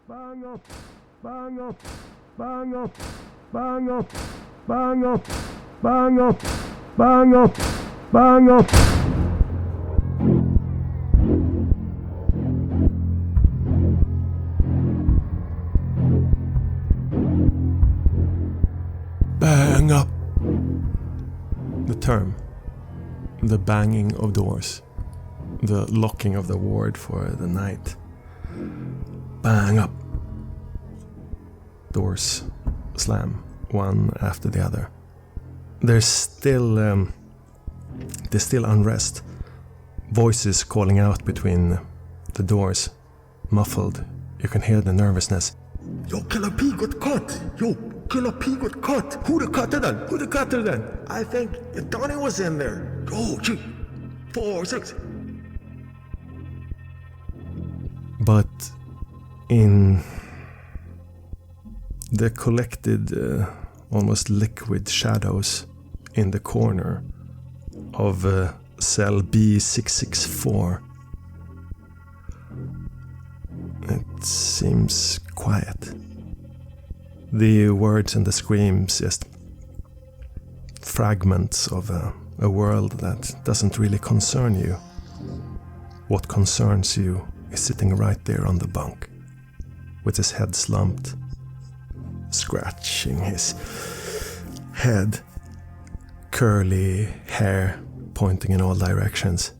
Bang up, bang up, bang up, bang up, bang up, bang up, bang up, bang up. Bang up. The term, the banging of doors, the locking of the ward for the night. Bang up. Doors slam, one after the other. There's still unrest. Voices calling out between the doors, muffled. You can hear the nervousness. Yo, Killer P got caught. Yo, Killer P got caught. Who the cutter then? Who the cutter then? I think Donny was in there. Oh, gee. 4 or 6. But in the collected, almost liquid shadows in the corner of cell B664, it seems quiet. The words and the screams just fragments of a world that doesn't really concern you. What concerns you is sitting right there on the bunk, with his head slumped, scratching his head, curly hair pointing in all directions.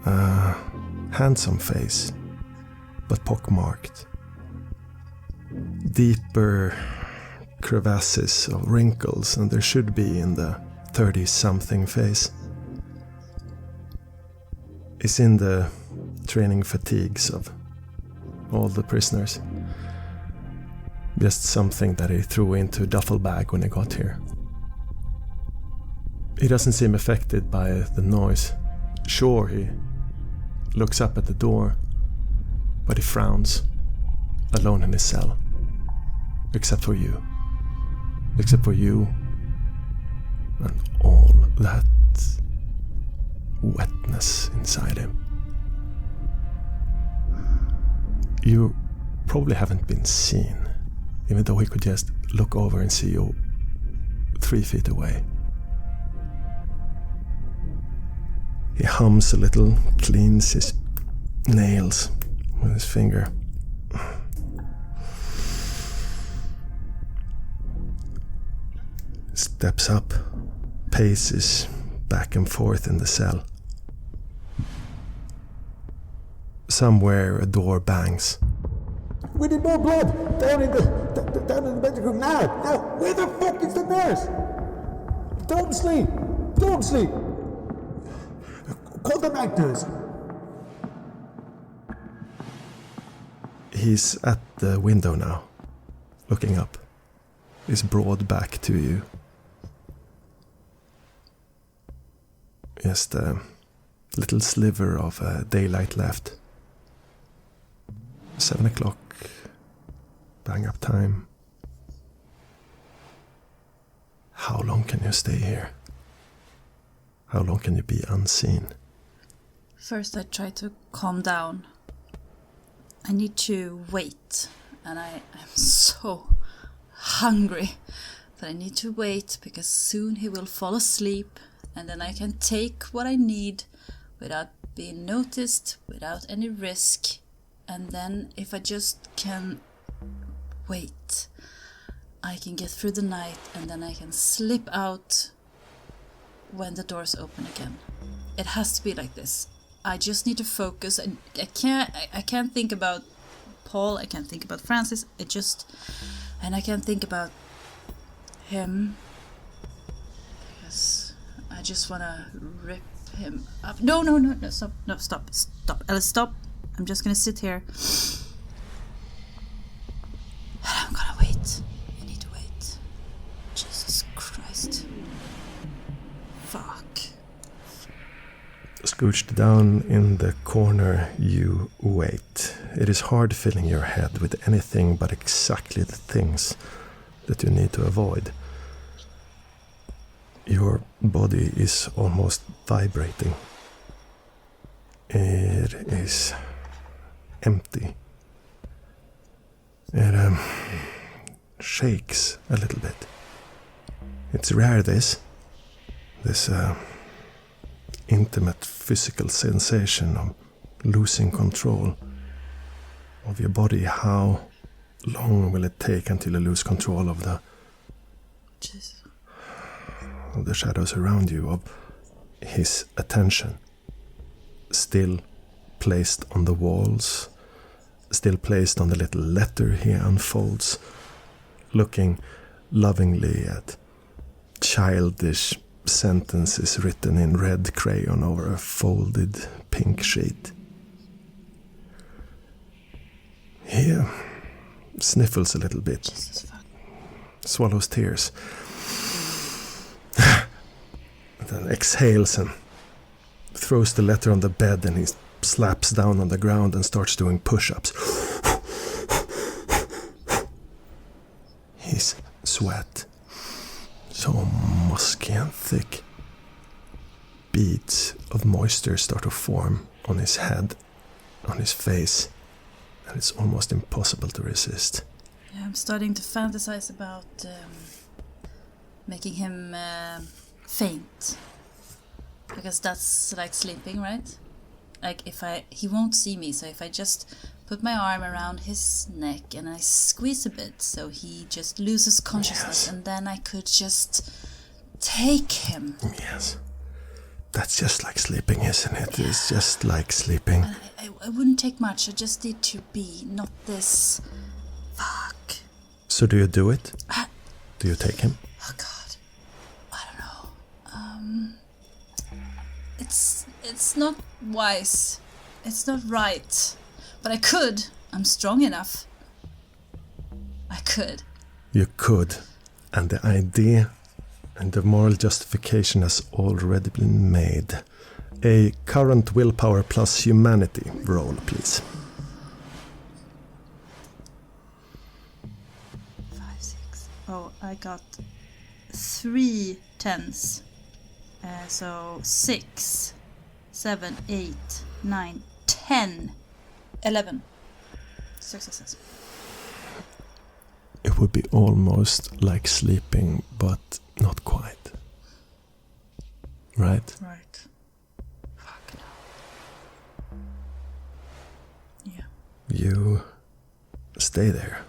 A handsome face, but pockmarked. Deeper crevasses of wrinkles than there should be in the 30-something face. Is in the training fatigues of all the prisoners. Just something that he threw into a duffel bag when he got here. He doesn't seem affected by the noise. Sure, he looks up at the door, but he frowns, alone in his cell. Except for you. Except for you and all that wetness inside him. You probably haven't been seen, even though he could just look over and see you 3 feet away. He hums a little, cleans his nails with his finger. Steps up, paces back and forth in the cell. Somewhere a door bangs. We need more blood. Down in the bedroom now. Now, where the fuck is the nurse? Don't sleep. Don't sleep. Call the night nurse. He's at the window now, looking up. His broad back to you. Just a little sliver of daylight left. 7 o'clock. Bang up time. How long can you stay here? How long can you be unseen? First I try to calm down. I need to wait. And I am so hungry that I need to wait, because soon he will fall asleep, and then I can take what I need without being noticed, without any risk. And then if I just can wait, I can get through the night, and then I can slip out when the doors open again. It has to be like this. I just need to focus. I can't think about Paul, I can't think about Francis, and I can't think about him, because I just want to rip him up. No, stop, Alice, stop. I'm just gonna sit here. I'm gonna wait. I need to wait. Jesus Christ. Fuck. Scooched down in the corner, you wait. It is hard filling your head with anything but exactly the things that you need to avoid. Your body is almost vibrating. It is empty It shakes a little bit. It's rare, this intimate physical sensation of losing control of your body. How long will it take until you lose control of the shadows around you, of his attention? Still placed on the walls, still placed on the little letter he unfolds, looking lovingly at childish sentences written in red crayon over a folded pink sheet. He sniffles a little bit, swallows tears, then exhales and throws the letter on the bed, and he slaps down on the ground and starts doing push-ups. His sweat, so musky and thick. Beads of moisture start to form on his head, on his face, and it's almost impossible to resist. Yeah, I'm starting to fantasize about making him faint. Because that's like sleeping, right? Like he won't see me, so if I just put my arm around his neck and I squeeze a bit so he just loses consciousness, and then I could just take him. Yes. That's just like sleeping, isn't it? Yeah. It's just like sleeping. I wouldn't take much. I just need to be not this... Fuck. So do you do it? Do you take him? Oh God. I don't know. It's not wise. It's not right. But I could. I'm strong enough. I could. You could. And the idea and the moral justification has already been made. A current willpower plus humanity roll, please. 5, 6. Oh, I got 3 10s. So 6, 7, 8, 9, 10, 11 successes. It would be almost like sleeping, but not quite. Right? Right. Fuck no. Yeah. You stay there.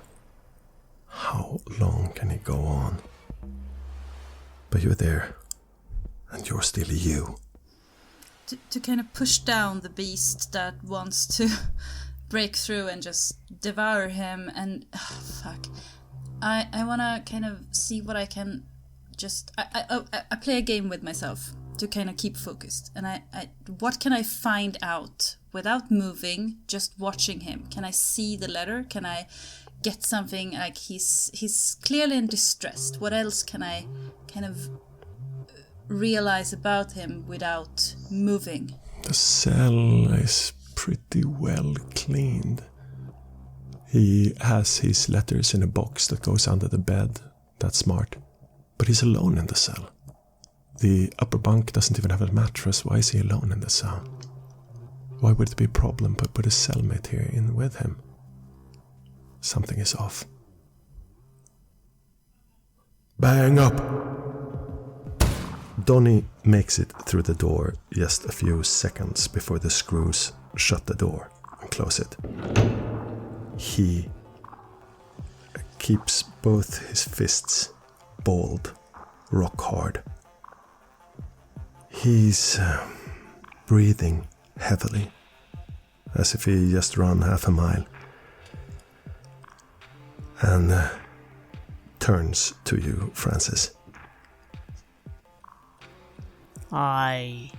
How long can he go on? But you're there. And you're still you. To kind of push down the beast that wants to break through and just devour him, and fuck. I want to kind of see what I can just... I play a game with myself to kind of keep focused. And what can I find out without moving, just watching him? Can I see the letter? Can I get something like he's clearly in distress? What else can I kind of realize about him without moving? The cell is pretty well cleaned. He has his letters in a box that goes under the bed. That's smart. But he's alone in the cell. The upper bunk doesn't even have a mattress. Why is he alone in the cell? Why would it be a problem but put a cellmate here in with him? Something is off. Bang up! Donny makes it through the door just a few seconds before the screws shut the door and close it. He keeps both his fists balled, rock hard. He's breathing heavily, as if he just ran half a mile, and turns to you, Francis. I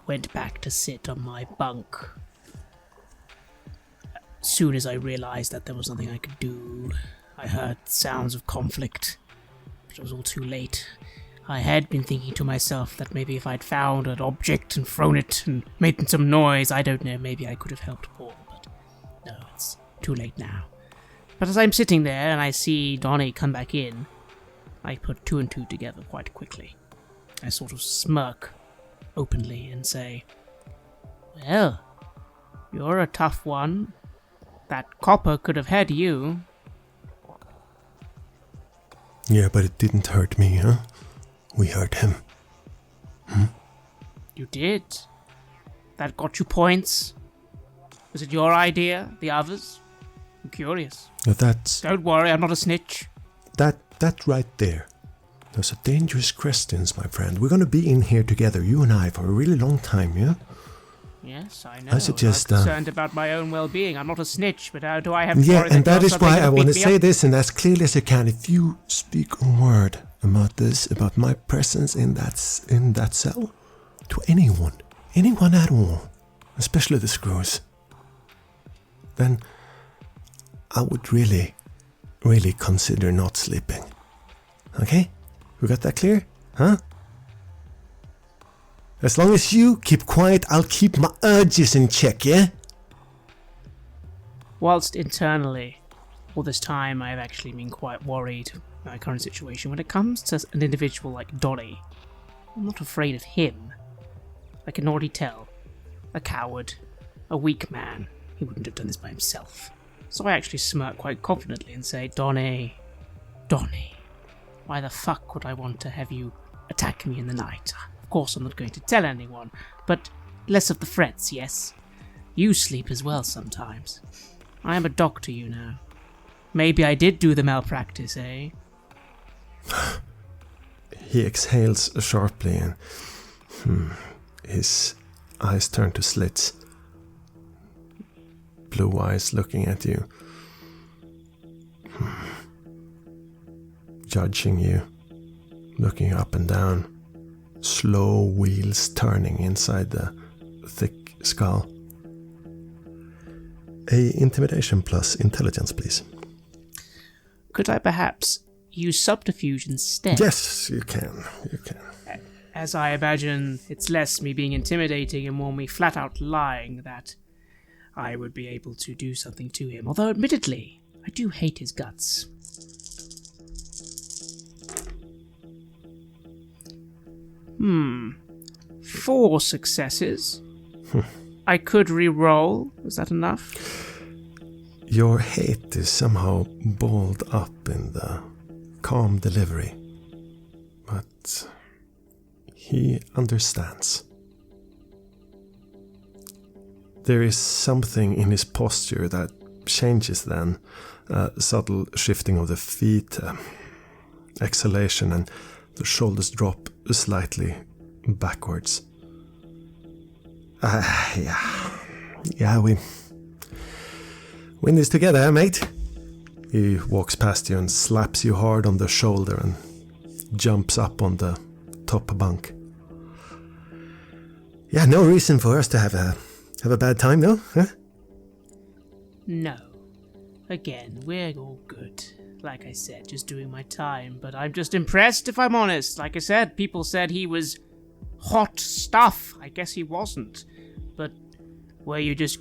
went back to sit on my bunk. As soon as I realized that there was nothing I could do, I heard sounds of conflict, but it was all too late. I had been thinking to myself that maybe if I'd found an object and thrown it and made some noise, I don't know, maybe I could have helped Paul, but no, it's too late now. But as I'm sitting there and I see Donny come back in, I put 2 and 2 together quite quickly. I sort of smirk openly and say, "Well, you're a tough one. That copper could have had you. Yeah, but it didn't hurt me, huh? We hurt him. You did. That got you points. Was it your idea? The others? I'm curious. Don't worry, I'm not a snitch. That right there. Those are dangerous questions, my friend. We're gonna be in here together, you and I, for a really long time, yeah? Yes, I know. I suggest, I'm concerned about my own well-being. I'm not a snitch, but how do I have to worry and that you're is why I want to beat me say up? this, and as clearly as I can. If you speak a word about this, about my presence in that cell, to anyone at all, especially the screws, then I would really, really consider not sleeping. Okay? We got that clear? Huh? As long as you keep quiet, I'll keep my urges in check, yeah? Whilst internally, all this time I've actually been quite worried about my current situation. When it comes to an individual like Donny, I'm not afraid of him. I can already tell. A coward. A weak man. He wouldn't have done this by himself. So I actually smirk quite confidently and say, Donny, why the fuck would I want to have you attack me in the night? Of course I'm not going to tell anyone, but less of the threats, yes? You sleep as well sometimes. I am a doctor, you know. Maybe I did do the malpractice, eh? He exhales sharply and his eyes turn to slits. Blue eyes looking at you. Judging you. Looking up and down. Slow wheels turning inside the thick skull. A intimidation plus intelligence, please. Could I perhaps use subterfuge instead? Yes, you can. As I imagine it's less me being intimidating and more me flat out lying that I would be able to do something to him. Although admittedly, I do hate his guts. Four successes. I could re-roll. Is that enough? Your hate is somehow balled up in the calm delivery. But he understands. There is something in his posture that changes then. Subtle shifting of the feet, exhalation, and the shoulders drop slightly backwards. Yeah, we win this together, eh, mate? He walks past you and slaps you hard on the shoulder and jumps up on the top bunk. Yeah, no reason for us to have a bad time, no? Huh? No. Again, we're all good. Like I said, just doing my time, but I'm just impressed if I'm honest. Like I said, people said he was hot stuff. I guess he wasn't. But were you just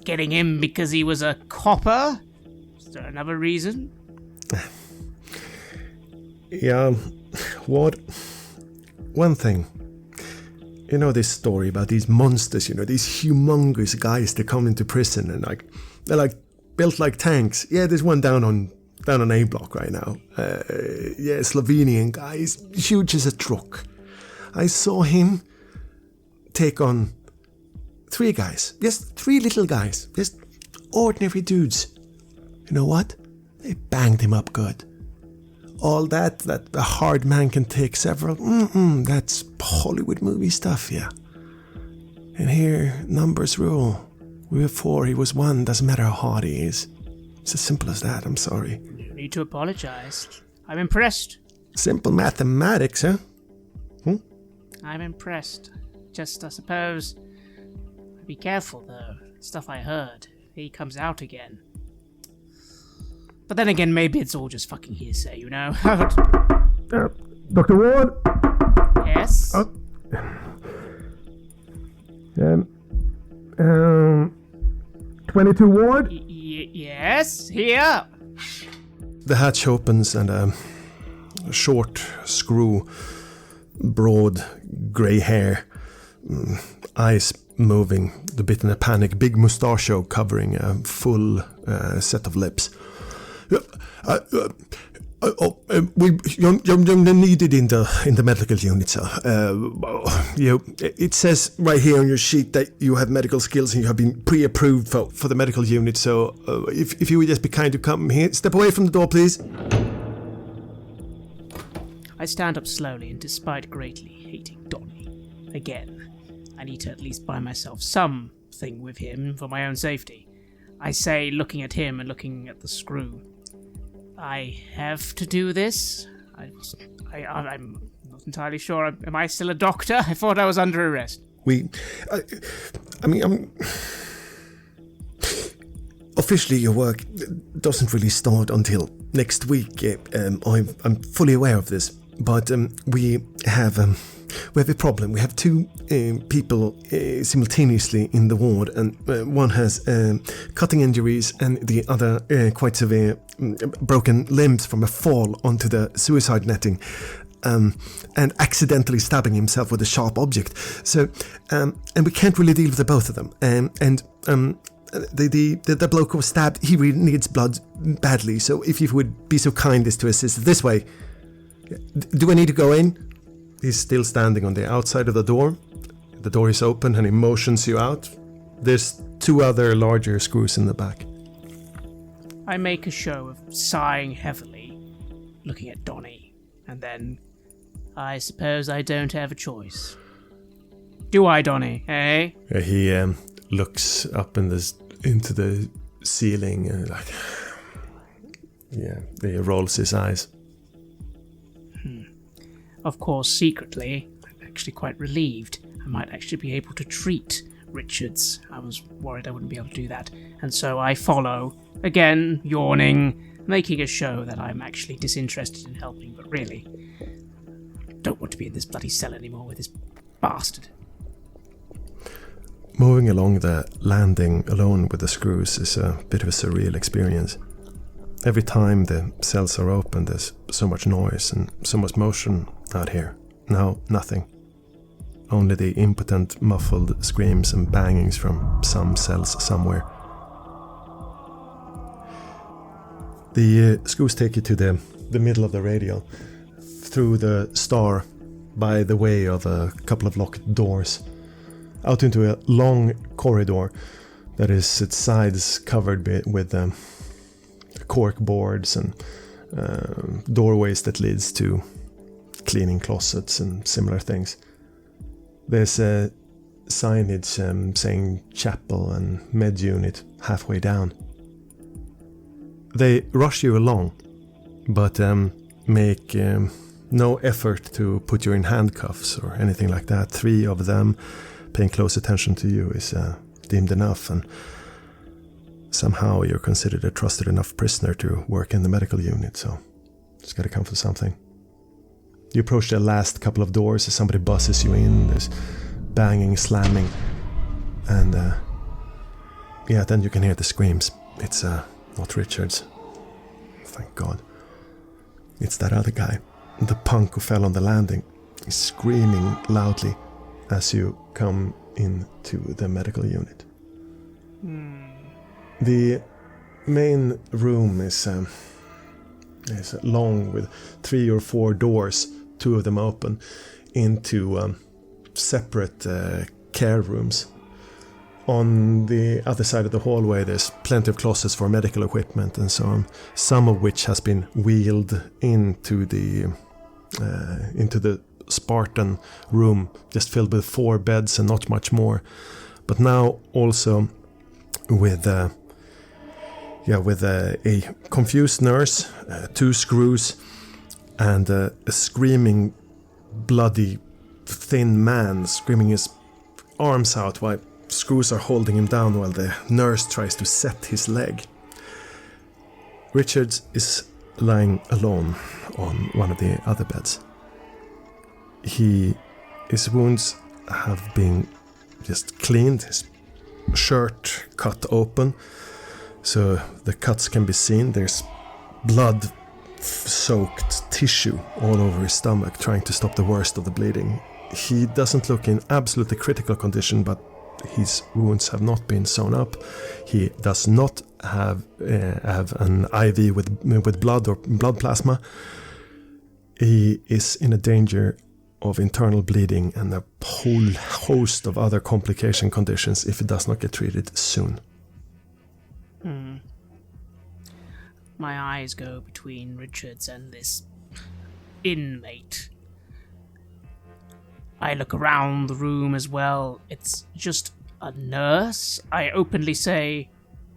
getting him because he was a copper? Is there another reason? Yeah, what? One thing. You know this story about these monsters, these humongous guys that come into prison and they're built like tanks. Yeah, there's one down on A block right now. Slovenian guy, he's huge as a truck. I saw him take on 3 guys. Just 3 little guys. Just ordinary dudes. You know what? They banged him up good. All that a hard man can take several. That's Hollywood movie stuff, yeah. And here, numbers rule. We were 4, he was 1. Doesn't matter how hard he is. It's as simple as that, I'm sorry. You need to apologize. I'm impressed. Simple mathematics, huh? I'm impressed. Just, I suppose, be careful, though. Stuff I heard. He comes out again. But then again, maybe it's all just fucking hearsay, you know? Dr. Ward? Yes? 22 Ward? Yes? Here! The hatch opens and a short screw, broad grey hair, eyes moving, a bit in a panic, big mustachio covering a full set of lips. You're needed in the medical unit, sir. It says right here on your sheet that you have medical skills and you have been pre-approved for the medical unit. So if you would just be kind to come here, step away from the door, please. I stand up slowly, and despite greatly hating Donny, again, I need to at least buy myself something with him for my own safety. I say, looking at him and looking at the screw, I have to do this? I'm not entirely sure. Am I still a doctor? I thought I was under arrest. Officially, your work doesn't really start until next week. I'm fully aware of this, but we have a problem. We have two people simultaneously in the ward, and one has cutting injuries and the other quite severe broken limbs from a fall onto the suicide netting. And accidentally stabbing himself with a sharp object. So, and we can't really deal with the both of them. The bloke who was stabbed, he really needs blood badly. So if you would be so kind as to assist this way. Do I need to go in? He's still standing on the outside of the door. The door is open and he motions you out. There's two other larger screws in the back. I make a show of sighing heavily, looking at Donny, and then I suppose I don't have a choice. Do I, Donny? Eh? He looks up into the ceiling and he rolls his eyes. Of course, secretly, I'm actually quite relieved. I might actually be able to treat Richards. I was worried I wouldn't be able to do that. And so I follow, again, yawning, making a show that I'm actually disinterested in helping, but really, I don't want to be in this bloody cell anymore with this bastard. Moving along the landing alone with the screws is a bit of a surreal experience. Every time the cells are open, there's so much noise and so much motion out here. Now, nothing. Only the impotent, muffled screams and bangings from some cells somewhere. The screws take you to the middle of the radial, through the star, by the way of a couple of locked doors, out into a long corridor that is its sides covered with cork boards and doorways that leads to cleaning closets and similar things. There's a signage saying chapel and med unit halfway down. They rush you along, but make no effort to put you in handcuffs or anything like that. 3 of them paying close attention to you is deemed enough, and somehow you're considered a trusted enough prisoner to work in the medical unit, so it's gotta come from something. You approach the last couple of doors as somebody buzzes you in. There's banging, slamming, and then you can hear the screams. It's not Richards. Thank God. It's that other guy, the punk who fell on the landing. He's screaming loudly as you come into the medical unit. The main room is long with 3 or 4 doors, 2 of them open, into separate care rooms. On the other side of the hallway there's plenty of closets for medical equipment and so on, some of which has been wheeled into the Spartan room, just filled with 4 beds and not much more. But now also with a confused nurse, 2 screws, and a screaming, bloody, thin man screaming his arms out while screws are holding him down while the nurse tries to set his leg. Richards is lying alone on one of the other beds. His wounds have been just cleaned, his shirt cut open, so the cuts can be seen. There's blood-soaked tissue all over his stomach, trying to stop the worst of the bleeding. He doesn't look in absolutely critical condition, but his wounds have not been sewn up. He does not have an IV with blood or blood plasma, he is in a danger of internal bleeding and a whole host of other complication conditions if he does not get treated soon. My eyes go between Richards and this inmate. I look around the room as well. It's just a nurse. I openly say,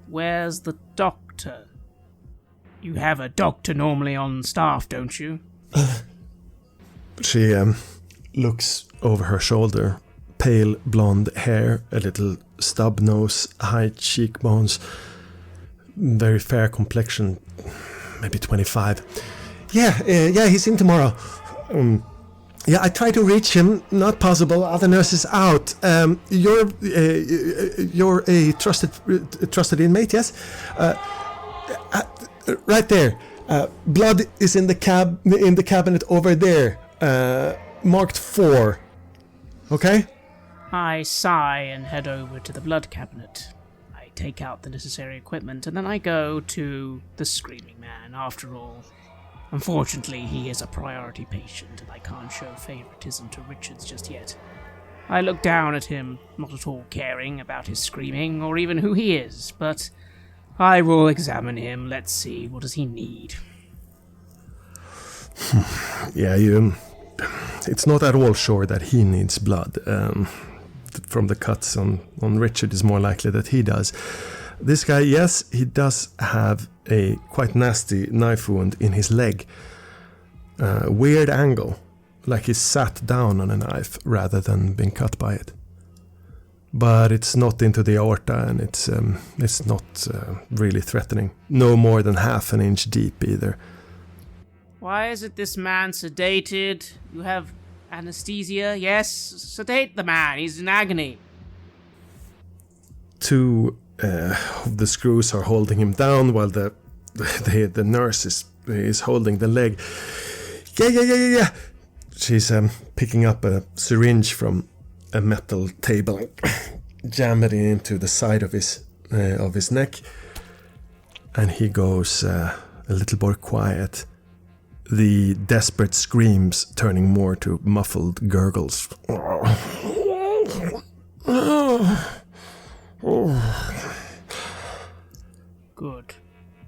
"Where's the doctor? You have a doctor normally on staff, don't you?" She looks over her shoulder. Pale blonde hair, a little stub nose, high cheekbones, very fair complexion, maybe 25. Yeah, he's in tomorrow. Yeah, I tried to reach him, not possible. Other nurses out. You're a trusted inmate, yes? Right there. Blood is in the cabinet over there. Marked 4. Okay? I sigh and head over to the blood cabinet. I take out the necessary equipment, and then I go to the screaming man. After all, unfortunately, he is a priority patient, and I can't show favoritism to Richards just yet. I look down at him, not at all caring about his screaming, or even who he is, but I will examine him. Let's see, what does he need? Yeah, it's not at all sure that he needs blood. From the cuts on Richard, is more likely that he does. This guy, yes, he does have a quite nasty knife wound in his leg. Weird angle, like he sat down on a knife rather than being cut by it. But it's not into the aorta, and it's not really threatening. No more than half an inch deep either. Why isn't this man sedated? You have anesthesia? Yes, sedate the man. He's in agony. 2 of the screws are holding him down while the nurse is holding the leg. Yeah. She's picking up a syringe from a metal table and jamming it into the side of his neck. And he goes a little more quiet. The desperate screams turning more to muffled gurgles. Good.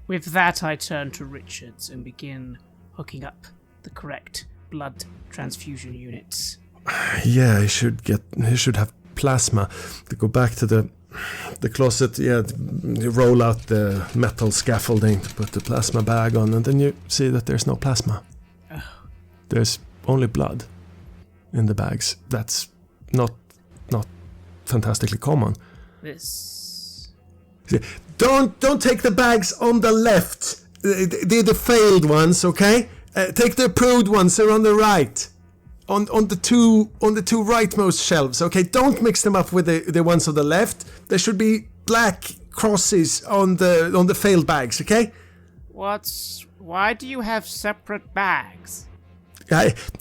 With that, I turn to Richards and begin hooking up the correct blood transfusion units. Yeah, he should have plasma. To go back to the closet, you roll out the metal scaffolding to put the plasma bag on, and then you see that there's no plasma. Oh. There's only blood in the bags. That's not fantastically common. This... Don't take the bags on the left. They're the failed ones, okay? Take the approved ones. They're on the right. On the two rightmost shelves, okay? Don't mix them up with the ones on the left. There should be black crosses on the failed bags, okay? Why do you have separate bags?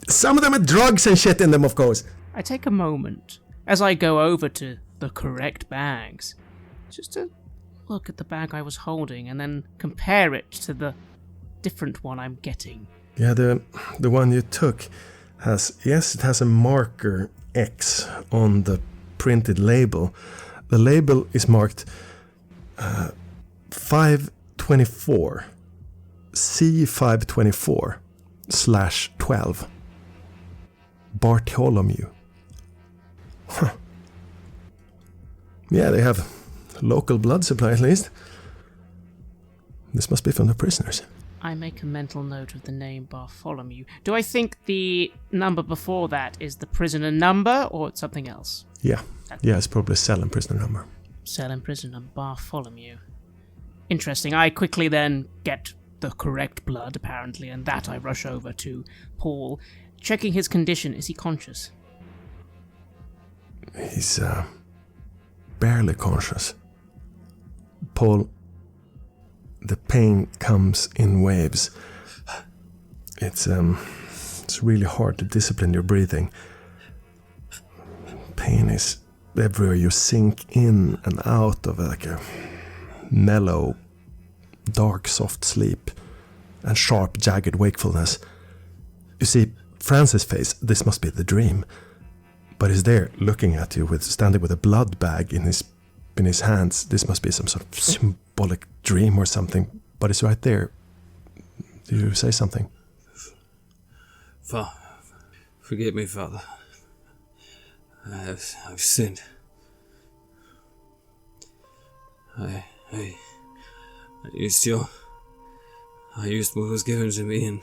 Some of them have drugs and shit in them, of course. I take a moment as I go over to the correct bags, just to look at the bag I was holding and then compare it to the different one I'm getting. Yeah, the one you took it has a marker X on the printed label. The label is marked 524 C524/12 Bartholomew. Huh. Yeah, they have local blood supply at least. This must be from the prisoners. I make a mental note of the name Bartholomew. Do I think the number before that is the prisoner number, or it's something else? Yeah, it's probably cell and prisoner number. Cell and prisoner Bartholomew. Interesting. I quickly then get the correct blood, apparently, and that I rush over to Paul. Checking his condition. Is he conscious? He's barely conscious. Paul, the pain comes in waves. It's really hard to discipline your breathing. Pain is everywhere. You sink in and out of like a mellow dark, soft sleep and sharp, jagged wakefulness. You see, Francis' face, this must be the dream. But he's there looking at you, standing with a blood bag in his hands. This must be some sort of symbolic dream or something. But it's right there. Do you say something? Forgive me, Father. I've sinned. I used what was given to me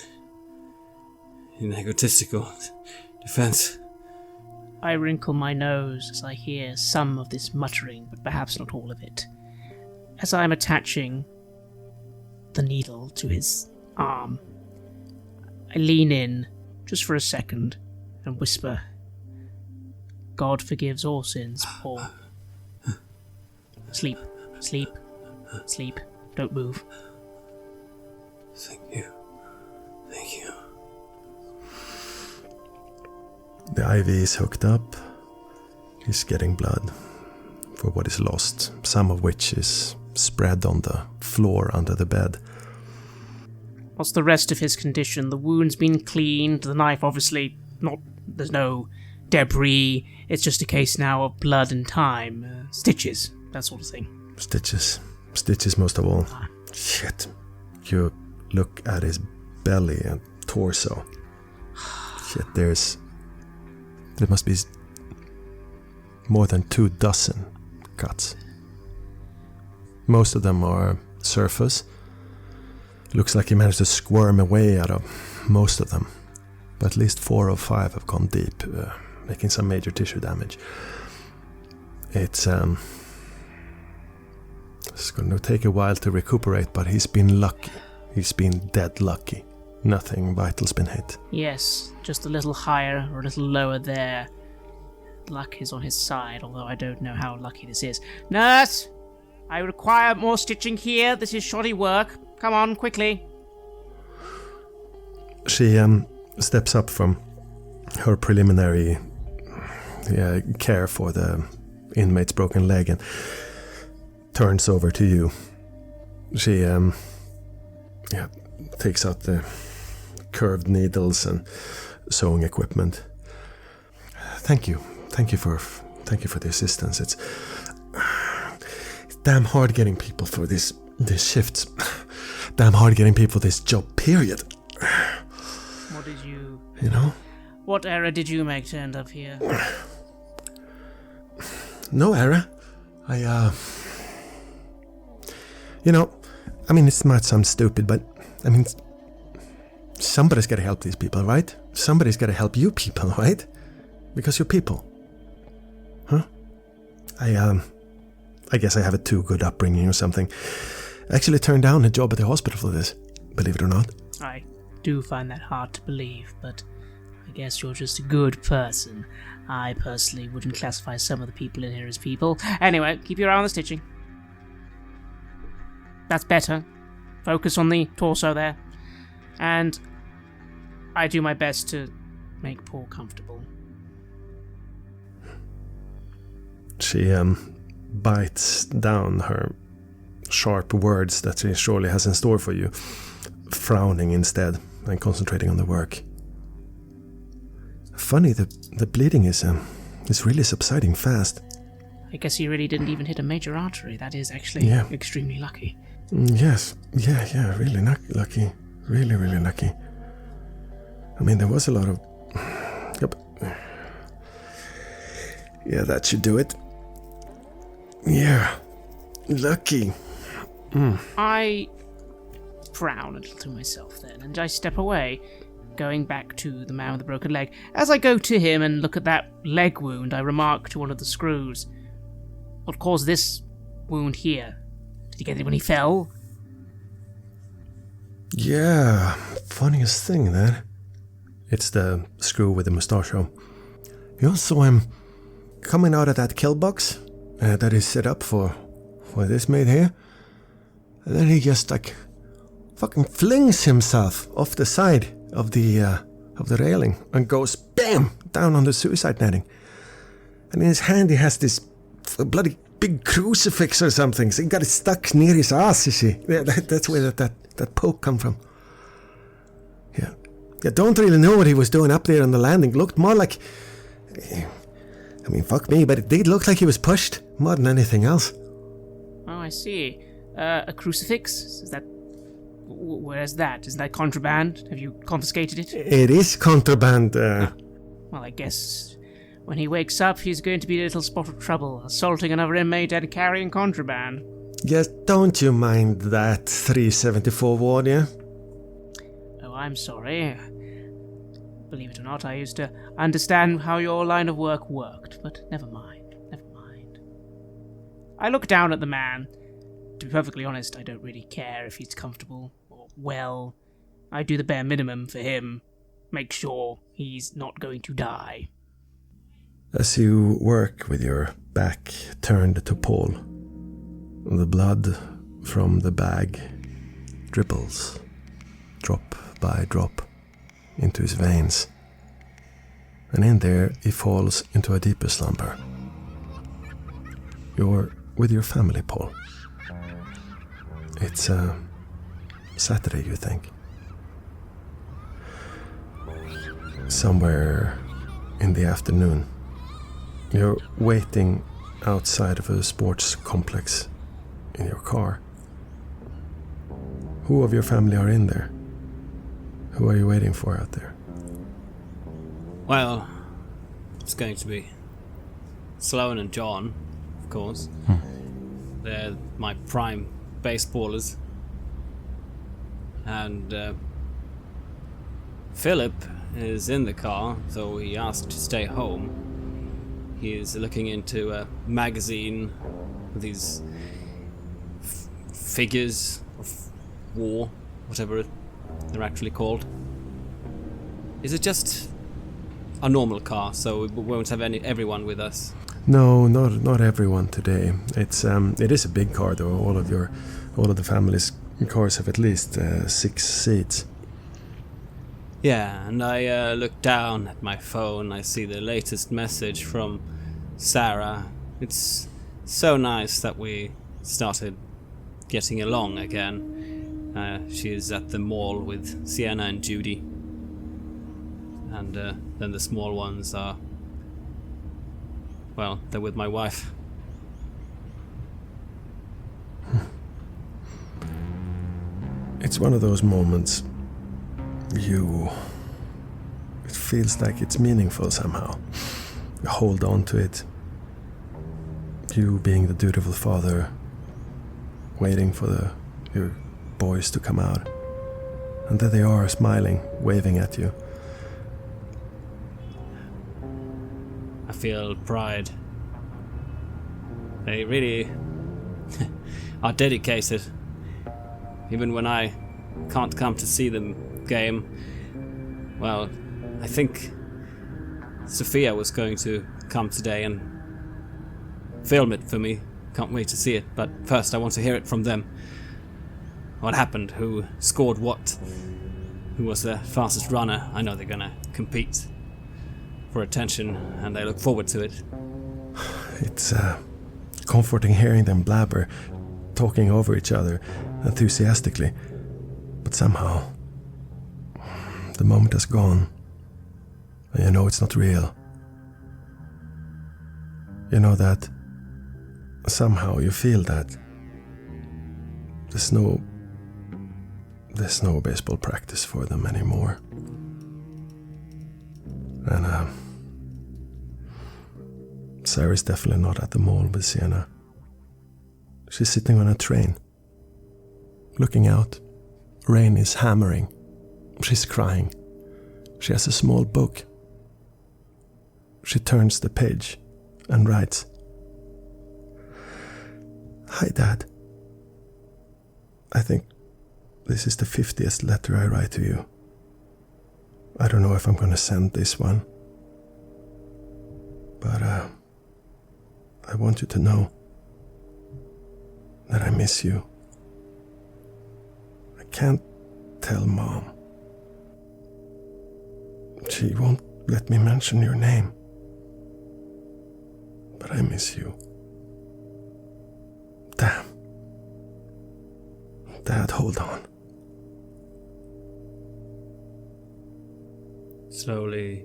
in egotistical defense. I wrinkle my nose as I hear some of this muttering, but perhaps not all of it. As I am attaching the needle to his arm, I lean in just for a second and whisper, "God forgives all sins, Paul. Sleep, sleep, sleep. Don't move." Thank you. Thank you. The IV is hooked up. He's getting blood for what is lost, some of which is spread on the floor under the bed. What's the rest of his condition? The wound's been cleaned, the knife obviously not... There's no debris. It's just a case now of blood and time. Stitches, that sort of thing. Stitches. Stitches most of all. Shit. You look at his belly and torso. Shit, there must be more than 24 cuts. Most of them are surface. Looks like he managed to squirm away out of most of them. But at least 4 of 5 have gone deep, making some major tissue damage. It's going to take a while to recuperate, but he's been lucky. He's been dead lucky. Nothing vital's been hit. Yes, just a little higher or a little lower there. Luck is on his side, although I don't know how lucky this is. Nurse! I require more stitching here. This is shoddy work. Come on, quickly. She steps up from her preliminary care for the inmate's broken leg and turns over to you. She takes out the curved needles and sewing equipment. Thank you for the assistance. It's damn hard getting people for these shifts. Damn hard getting people this job, period. What did you... You know? What error did you make to end up here? No error. It might sound stupid, but, somebody's gotta help these people, right? Somebody's gotta help you people, right? Because you're people. Huh? I guess I have a too good upbringing or something. I actually turned down a job at the hospital for this, believe it or not. I do find that hard to believe, but I guess you're just a good person. I personally wouldn't classify some of the people in here as people. Anyway, keep your eye on the stitching. That's better. Focus on the torso there. And I do my best to make Paul comfortable. She bites down her sharp words that she surely has in store for you, frowning instead and concentrating on the work. Funny, the bleeding is really subsiding fast. I guess he really didn't even hit a major artery. That is actually extremely lucky. Yes, yeah, really lucky. Really, really lucky. There was a lot of... Yep. Yeah, that should do it. Yeah, lucky. I frown a little to myself then, and I step away, going back to the man with the broken leg. As I go to him and look at that leg wound, I remark to one of the screws, "What caused this wound here? Did he get it when he fell?" Yeah, funniest thing then. It's the screw with the mustachio. You saw him coming out of that kill box that is set up for this mate here. And then he just fucking flings himself off the side of the railing and goes BAM! Down on the suicide netting. And in his hand he has this bloody big crucifix or something. So he got it stuck near his ass, you see. Yeah, that's where that poke come from. Yeah. I don't really know what he was doing up there on the landing. Looked more like... I mean, fuck me, but it did look like he was pushed more than anything else. Oh, I see. A crucifix? Is that... Where's that? Isn't that contraband? Have you confiscated it? It is contraband. Well, I guess when he wakes up, he's going to be a little spot of trouble, assaulting another inmate and carrying contraband. Yes, don't you mind that 374 ward, yeah? Oh, I'm sorry. Believe it or not, I used to understand how your line of work worked, but never mind. I look down at the man. To be perfectly honest, I don't really care if he's comfortable or well. I do the bare minimum for him. Make sure he's not going to die. As you work with your back turned to Paul, the blood from the bag dribbles, drop by drop, into his veins. And in there he falls into a deeper slumber. You're with your family, Paul. It's Saturday, you think. Somewhere in the afternoon, you're waiting outside of a sports complex in your car. Who of your family are in there? Who are you waiting for out there? Well, it's going to be Sloan and John, of course. They're my prime baseballers. And Philip is in the car, though he asked to stay home. He is looking into a magazine with these figures of war, whatever they're actually called. Is it just a normal car, so we won't have everyone with us? No, not everyone today. It is a big car though. All of the family's cars have at least 6 seats. Yeah, and I look down at my phone. I see the latest message from Sarah. It's so nice that we started getting along again. She's at the mall with Sienna and Judy. And then the small ones are... well, they're with my wife. It's one of those moments it feels like it's meaningful somehow. You hold on to it. You being the dutiful father, waiting for your boys to come out. And there they are, smiling, waving at you. I feel pride. They really are dedicated. Even when I can't come to see them game. Well, I think Sophia was going to come today and film it for me. Can't wait to see it, but first I want to hear it from them. What happened? Who scored what? Who was the fastest runner? I know they're gonna compete for attention, and I look forward to it. It's comforting hearing them blabber, talking over each other enthusiastically. But somehow, the moment has gone, and you know it's not real. You know that somehow you feel that there's no baseball practice for them anymore. And Sarah's definitely not at the mall with Sienna. She's sitting on a train, looking out. Rain is hammering. She's crying. She has a small book. She turns the page and writes, "Hi, Dad. I think this is the 50th letter I write to you. I don't know if I'm going to send this one. But I want you to know that I miss you. I can't tell Mom. She won't let me mention your name. But I miss you. Damn. Dad, hold on. Slowly,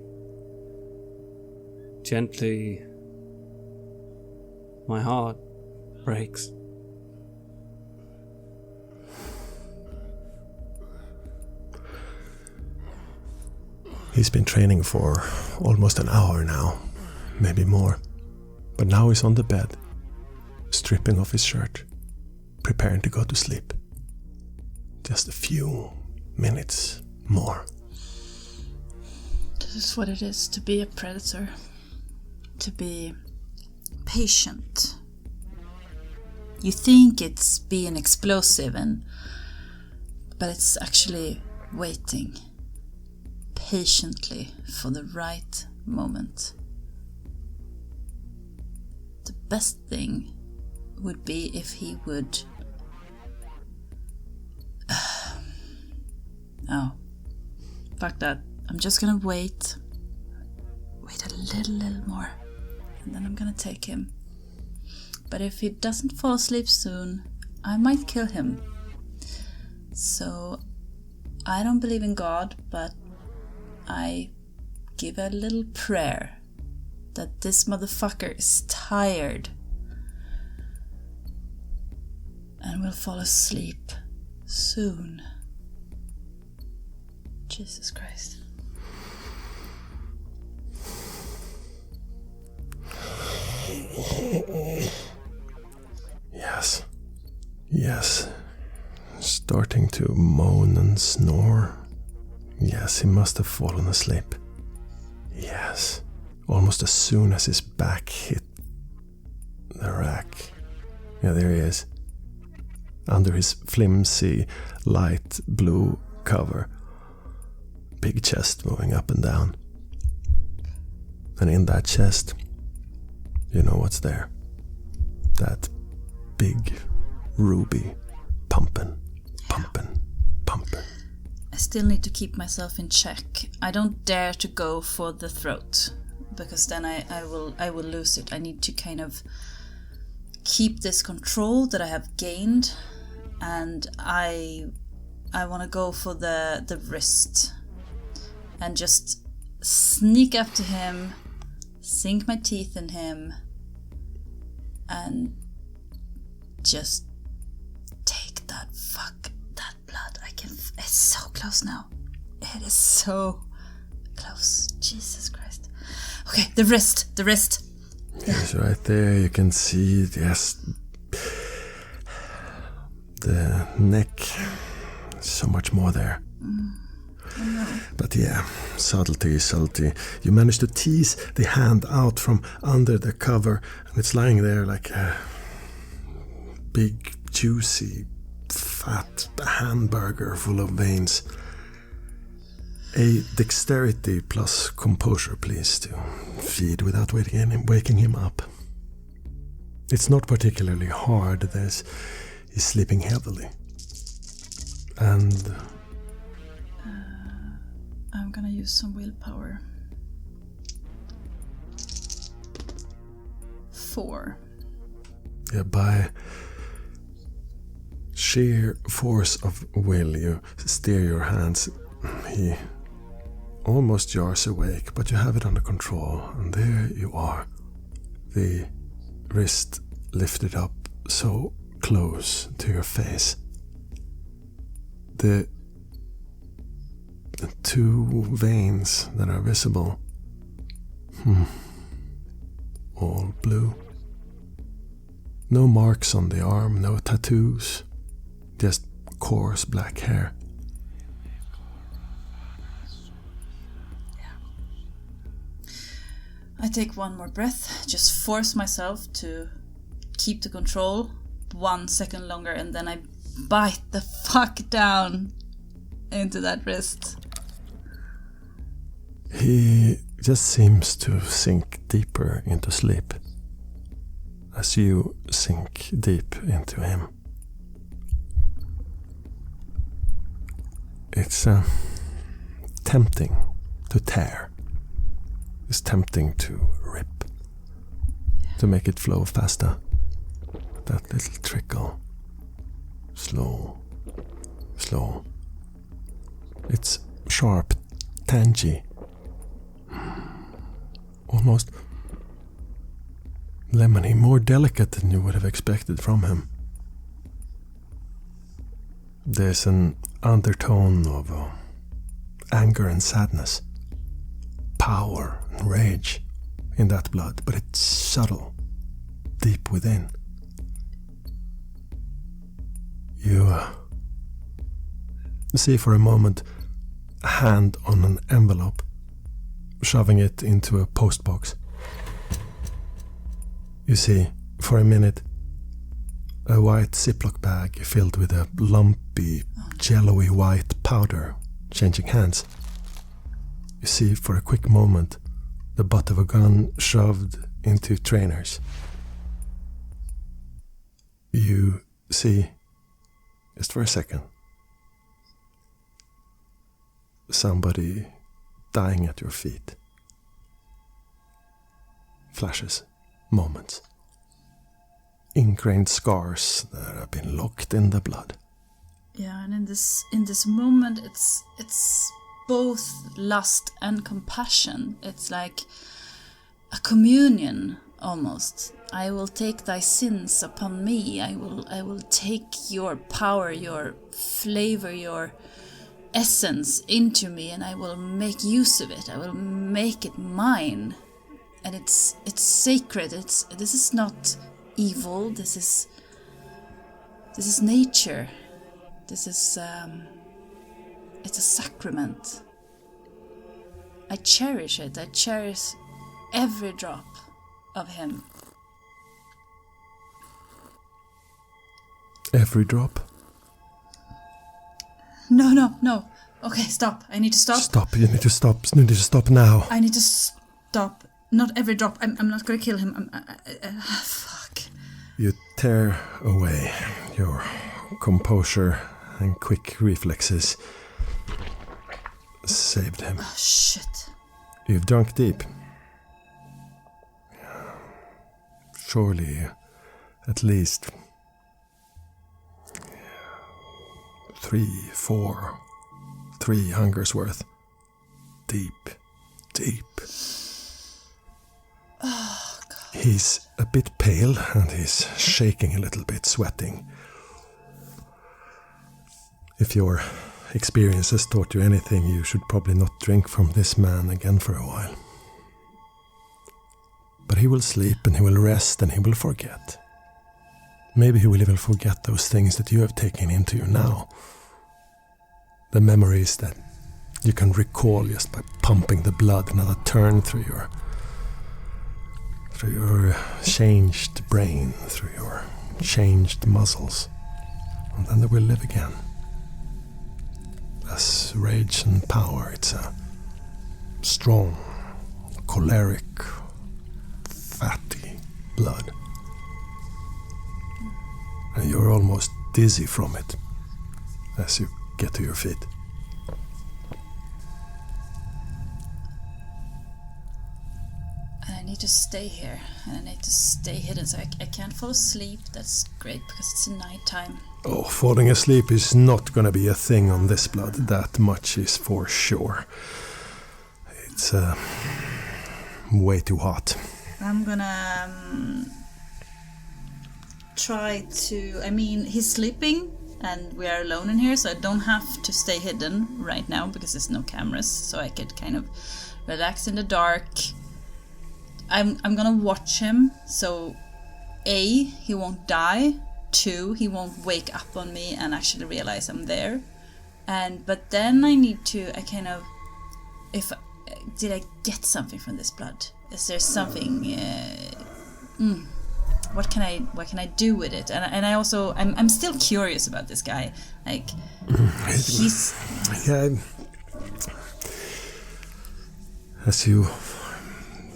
gently, my heart breaks. He's been training for almost an hour now, maybe more. But now he's on the bed, stripping off his shirt, preparing to go to sleep. Just a few minutes more. This is what it is to be a predator. To be patient. You think it's being explosive but it's actually waiting patiently for the right moment. The best thing would be if he would... Oh, fuck that. I'm just gonna wait a little more, and then I'm gonna take him. But if he doesn't fall asleep soon, I might kill him. So, I don't believe in God, but I give a little prayer that this motherfucker is tired and will fall asleep soon. Jesus Christ. Yes. Starting to moan and snore. Yes, he must have fallen asleep. Yes. Almost as soon as his back hit the rack. Yeah, there he is. Under his flimsy, light blue cover. Big chest moving up and down. And in that chest, you know what's there. That big ruby pumping. I still need to keep myself in check. I don't dare to go for the throat, because then I will lose it. I need to kind of keep this control that I have gained, and I want to go for the wrist and just sneak up to him, sink my teeth in him, and just take that blood. It's so close now. It is so close. Jesus Christ. Okay, the wrist. Yes, right there you can see, yes, the neck. So much more there. But yeah, subtlety. You manage to tease the hand out from under the cover, and it's lying there like a big, juicy, fat hamburger full of veins. A dexterity plus composure, please, to feed without waking him up. It's not particularly hard. He's sleeping heavily. And... I'm gonna use some willpower. 4. Yeah, by sheer force of will, you steer your hands. He almost jars awake, but you have it under control, and there you are. The wrist lifted up so close to your face. The two veins that are visible. All blue. No marks on the arm, no tattoos. Just coarse black hair. I take one more breath, just force myself to keep the control 1 second longer, and then I bite the fuck down into that wrist. He just seems to sink deeper into sleep as you sink deep into him. It's tempting to tear. It's tempting to rip, to make it flow faster. that little trickle. Slow. It's sharp, tangy. Almost lemony, more delicate than you would have expected from him. There's an undertone of anger and sadness, power and rage in that blood, but it's subtle, deep within. You see for a moment a hand on an envelope, shoving it into a postbox. You see, for a minute, a white Ziploc bag filled with a lumpy, jello-y white powder changing hands. You see, for a quick moment, the butt of a gun shoved into trainers. You see, just for a second, somebody dying at your feet. Flashes, moments. Ingrained scars that have been locked in the blood. Yeah, and in this moment, it's both lust and compassion. It's like a communion almost. I will take thy sins upon me. I will take your power, your flavor, your essence into me, and I will make use of it. I will make it mine. And it's sacred. This is not evil. This is nature. This is it's a sacrament. I cherish it. I cherish every drop of him. Every drop? No. Okay, stop. I need to stop. Stop. You need to stop. You need to stop now. I need to stop. Not every drop. I'm not gonna kill him. Fuck. You tear away. Your composure and quick reflexes saved him. Oh, shit. You've drunk deep. Surely, at least 3 hungers worth. Deep. Oh, God. He's a bit pale and he's shaking a little bit, sweating. If your experience has taught you anything, you should probably not drink from this man again for a while. But he will sleep and he will rest and he will forget. Maybe he will even forget those things that you have taken into you now. The memories that you can recall just by pumping the blood another turn through your changed brain, through your changed muscles. And then they will live again. As rage and power, it's a strong, choleric, fatty blood. And you're almost dizzy from it as you get to your feet. And I need to stay here, and I need to stay hidden, so I can't fall asleep. That's great, because it's nighttime. Oh, falling asleep is not gonna be a thing on this blood. That much is for sure. It's way too hot. I'm gonna try to... I mean, he's sleeping, and we are alone in here, so I don't have to stay hidden right now, because there's no cameras, so I could kind of relax in the dark. I'm gonna watch him, so A, he won't die. 2, he won't wake up on me and actually realize I'm there. But then I need to, did I get something from this blood? Is there something, what can I do with it? And I also, I'm still curious about this guy. Like, he's... Yeah, as you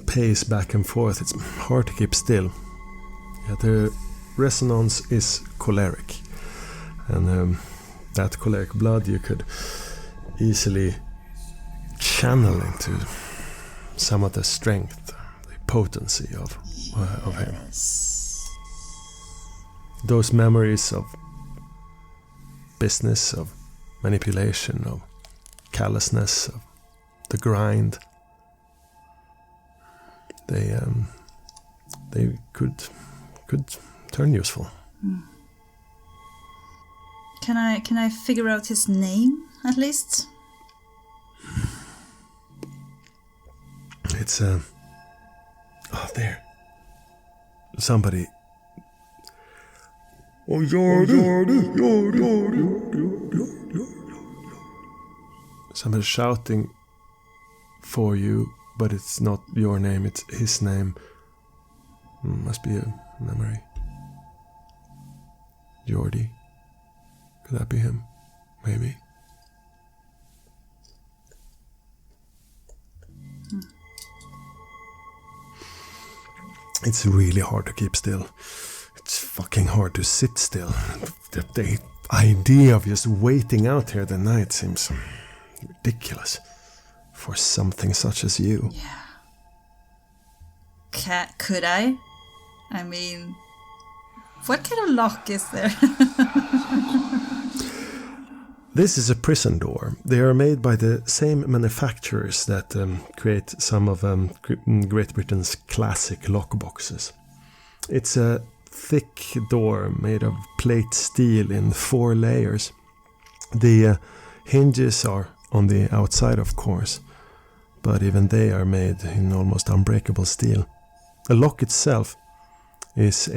pace back and forth, it's hard to keep still. Yeah, the resonance is choleric, and that choleric blood you could easily channel into some of the strength, the potency of him. those memories of business, of manipulation, of callousness, of the grind, they could turn useful. Can I figure out his name at least? It's oh, there. Somebody. Oh, somebody shouting for you, but it's not your name, it's his name. Must be a memory. Jordi. Could that be him? Maybe. It's really hard to keep still. It's fucking hard to sit still. The idea of just waiting out here the night seems ridiculous for something such as you. Yeah. Could I? I mean, what kind of lock is there? This is a prison door. They are made by the same manufacturers that create some of Great Britain's classic lockboxes. It's a thick door made of plate steel in 4 layers. The hinges are on the outside, of course, but even they are made in almost unbreakable steel. The lock itself is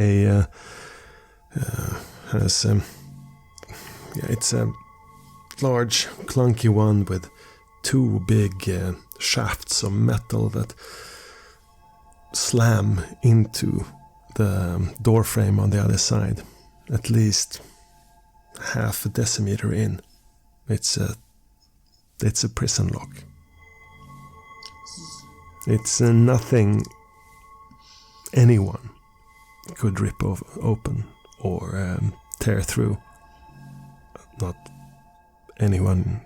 it's a large, clunky one with 2 big shafts of metal that slam into the door frame on the other side, at least half a decimeter in. It's a prison lock. It's nothing anyone could rip open or tear through. Not anyone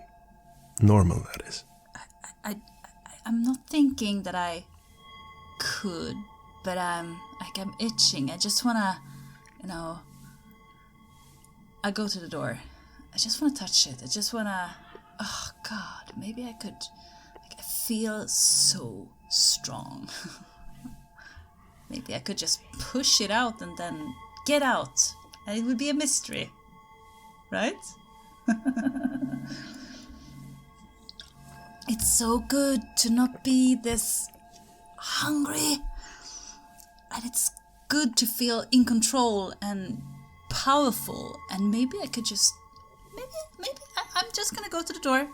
normal, that is. I'm not thinking that I could, but I'm itching. I just wanna, I go to the door. I just wanna touch it. I just wanna, oh God, maybe I could. I feel so strong. Maybe I could just push it out and then get out, and it would be a mystery, right? It's so good to not be this hungry, and it's good to feel in control and powerful, and maybe I could just I'm just gonna go to the door.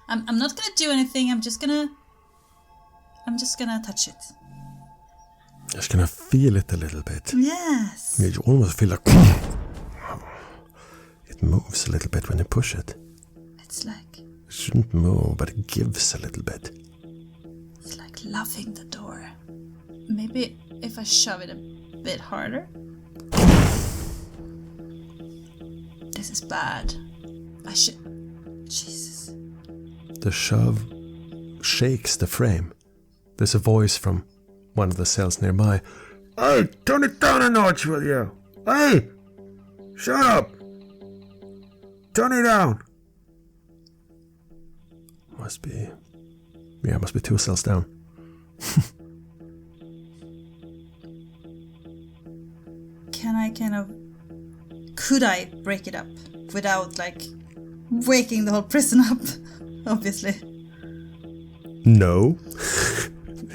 I'm not gonna do anything. I'm just gonna touch it. Just gonna feel it a little bit. Yes. You almost feel like it moves a little bit when you push it. It's like... It shouldn't move, but it gives a little bit. It's like loving the door. Maybe if I shove it a bit harder. This is bad. I should... Jesus. The shove shakes the frame. There's a voice from one of the cells nearby. Hey, turn it down a notch, will you? Hey! Shut up! Turn it down! Must be 2 cells down. Could I break it up without, waking the whole prison up? Obviously. No.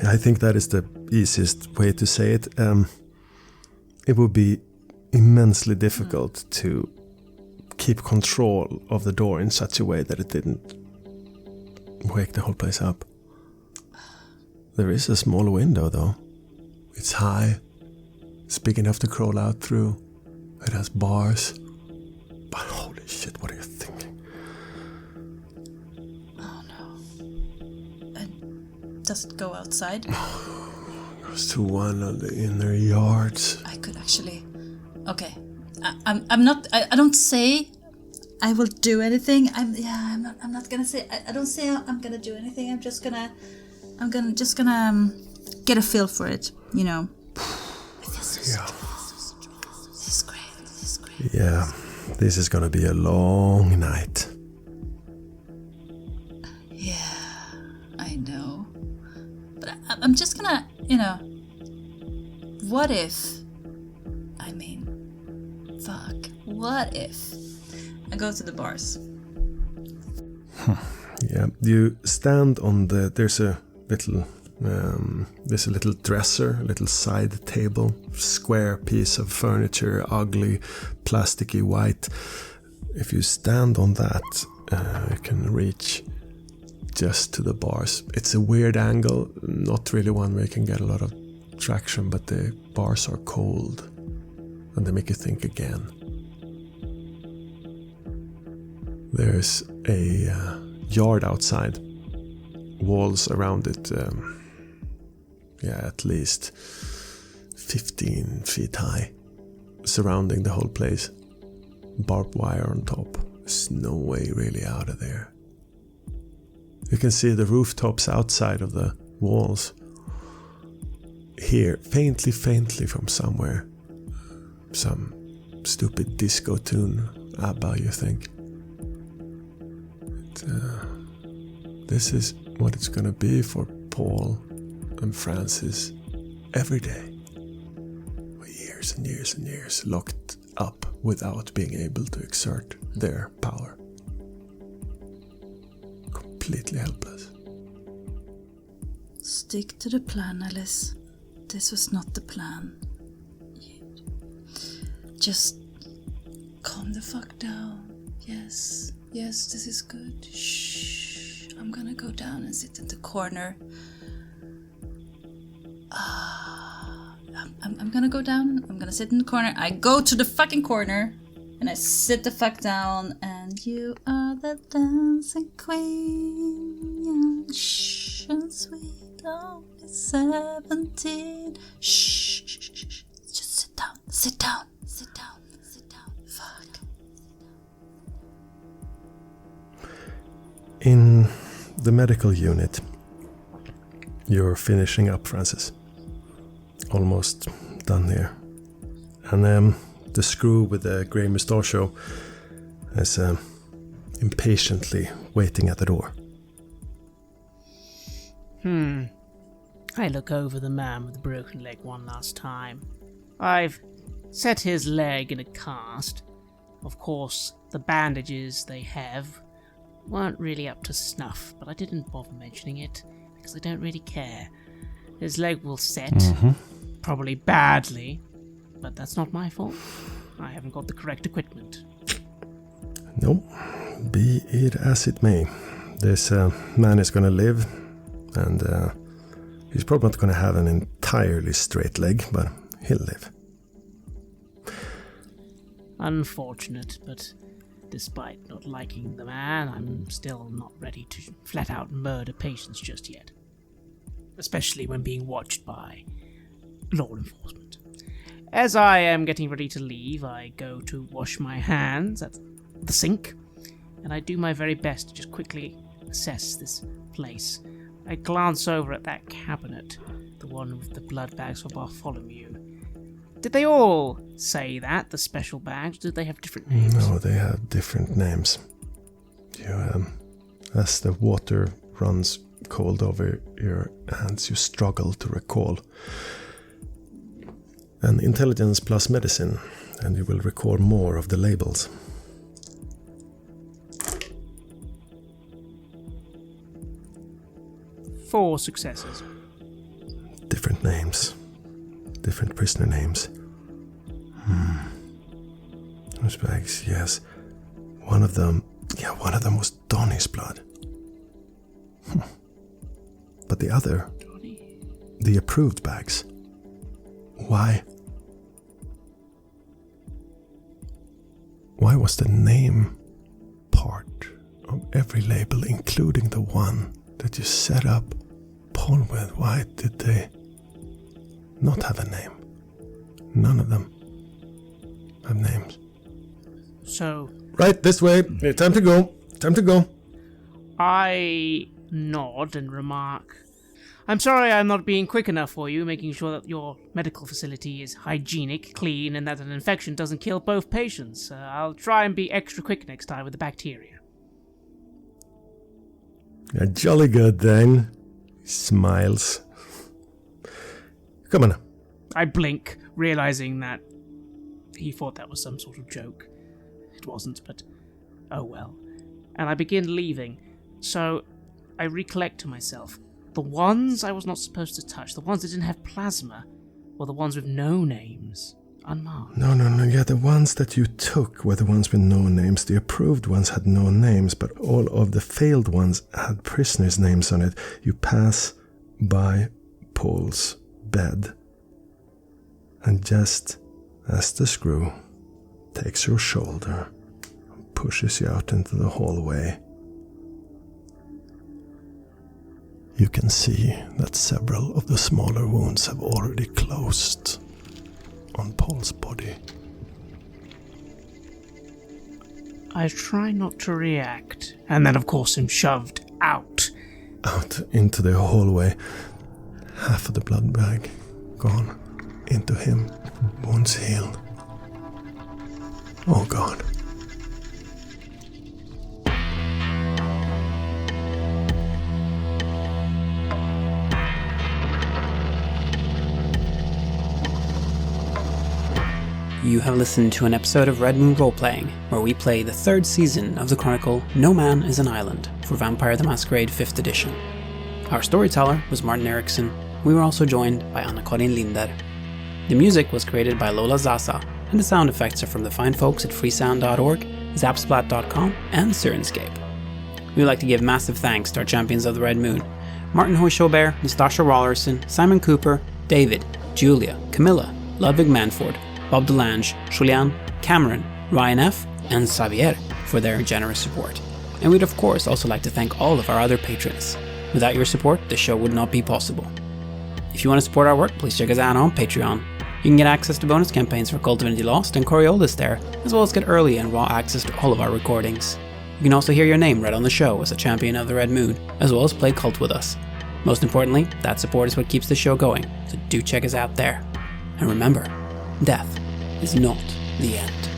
I think that is the easiest way to say it. It would be immensely difficult to keep control of the door in such a way that it didn't wake the whole place up. There is a small window, though. It's high. It's big enough to crawl out through. It has bars. But holy shit, what are you thinking? Oh no. Does it go outside? Goes to one of the inner yards. I could actually... Okay. I'm not... I don't say I will do anything. I'm not gonna say... I don't say I'm gonna do anything. I'm just gonna get a feel for it, It feels so strong. This is great. This Yeah, this is gonna be a long night. Yeah, I know. But I'm just gonna, what if... what if I go to the bars? Yeah, you stand on there's a little dresser, a little side table, square piece of furniture, ugly, plasticky white. If you stand on that, you can reach just to the bars. It's a weird angle, not really one where you can get a lot of traction, but the bars are cold and they make you think again. There's a yard outside, walls around it, at least 15 feet high, surrounding the whole place. Barbed wire on top. There's no way really out of there. You can see the rooftops outside of the walls. Hear faintly from somewhere. Some stupid disco tune, ABBA, you think. This is what it's gonna be for Paul and Francis every day. For years and years and years, locked up without being able to exert their power. Completely helpless. Stick to the plan, Alice. This was not the plan. Just calm the fuck down. Yes, this is good. Shh. I'm gonna go down and sit in the corner. I'm gonna go down. I'm gonna sit in the corner. I go to the fucking corner and I sit the fuck down. And you are the dancing queen, young, shh, and sweet, only 17. Shh. Just sit down. Fuck. In the medical unit, you're finishing up, Francis. Almost done here. And the screw with the grey mustachio is impatiently waiting at the door. I look over the man with the broken leg one last time. I've set his leg in a cast. Of course, the bandages they have weren't really up to snuff, but I didn't bother mentioning it because I don't really care. His leg will set, probably badly, but that's not my fault. I haven't got the correct equipment. Nope, be it as it may. This man is gonna live, and he's probably not gonna have an entirely straight leg, but he'll live. Unfortunate, but despite not liking the man, I'm still not ready to flat out murder patients just yet. Especially when being watched by law enforcement. As I am getting ready to leave, I go to wash my hands at the sink, and I do my very best to just quickly assess this place. I glance over at that cabinet, the one with the blood bags for Bartholomew. Did they all say that, the special bags? Did they have different names? No, they have different names. You, as the water runs cold over your hands, you struggle to recall. And intelligence plus medicine, and you will recall more of the labels. Four successes. Different names. Different prisoner names. Those bags, yes. One of them was Donny's blood. But the other, Donny. the approved bags. Why was the name part of every label, including the one that you set up Paul with? Why did they not have a name? None of them have names. So... Right, this way. Time to go. I nod and remark, I'm sorry I'm not being quick enough for you, making sure that your medical facility is hygienic, clean, and that an infection doesn't kill both patients. I'll try and be extra quick next time with the bacteria. Jolly good then. He smiles. Come on. I blink, realizing that he thought that was some sort of joke. It wasn't, but oh well. And I begin leaving, so I recollect to myself. The ones I was not supposed to touch, the ones that didn't have plasma, were the ones with no names, unmarked. No. Yeah, the ones that you took were the ones with no names. The approved ones had no names, but all of the failed ones had prisoners' names on it. You pass by Paul's bed. And just as the screw takes your shoulder and pushes you out into the hallway, you can see that several of the smaller wounds have already closed on Paul's body. I try not to react, and then of course am shoved out. Out into the hallway, half of the blood bag gone. Into him, wounds healed. Oh God. You have listened to an episode of Red Moon Roleplaying, where we play the 3rd season of the chronicle No Man is an Island for Vampire the Masquerade 5th edition. Our storyteller was Martin Ericsson. We were also joined by Anna-Karin Linder. The music was created by Lola Zaza, and the sound effects are from the fine folks at freesound.org, zapsplat.com, and Sirenscape. We would like to give massive thanks to our champions of the Red Moon, Martin Heuschober, Nastasia Raulerson, Simon Cooper, David, Julia, Camilla, Ludwig Manford, Bob Lange, Julián, Cameron, Ryan F., and Xabier for their generous support. And we'd of course also like to thank all of our other patrons. Without your support, the show would not be possible. If you want to support our work, please check us out on Patreon. You can get access to bonus campaigns for Cult of Divinity Lost and Coriolis there, as well as get early and raw access to all of our recordings. You can also hear your name read on the show as a champion of the Red Moon, as well as play Cult with us. Most importantly, that support is what keeps the show going, so do check us out there. And remember, death is not the end.